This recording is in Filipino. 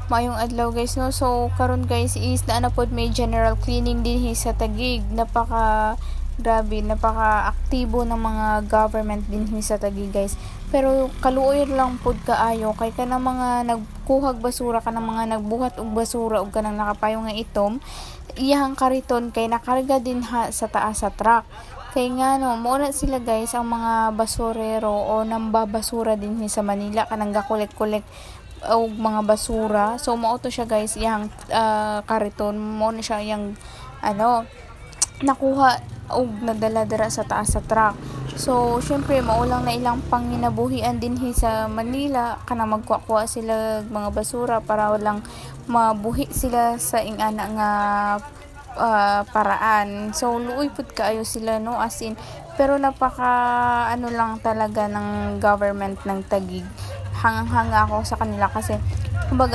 Maayong adlaw guys no. So karon guys is na pod may general cleaning din sa Taguig. Napaka aktibo ng mga government din sa Taguig guys. Pero kaluoy lang pod kaayo kay kanang mga nagkuhag basura, kanang mga nagbuhat og basura ug kanang nakapayong nga itom, iyang kariton kay nakarga din sa taas sa truck. Kay nga no, mauna sila guys ang mga basurero o nambabasura din sa Manila kanang gakolek-kolek og mga basura. So mao to siya guys iyang kariton mo na siya iyang nakuha og nadala dira sa taas sa truck. So syempre maulang na ilang panginabuhian din sa Manila kana magkuha sila mga basura para walang mabuhi sila sa ingana nga paraan. So luoy pud kaayo sila no, as in, pero napaka lang talaga ng government ng Taguig. Hangang-hanga ako sa kanila kasi kumbaga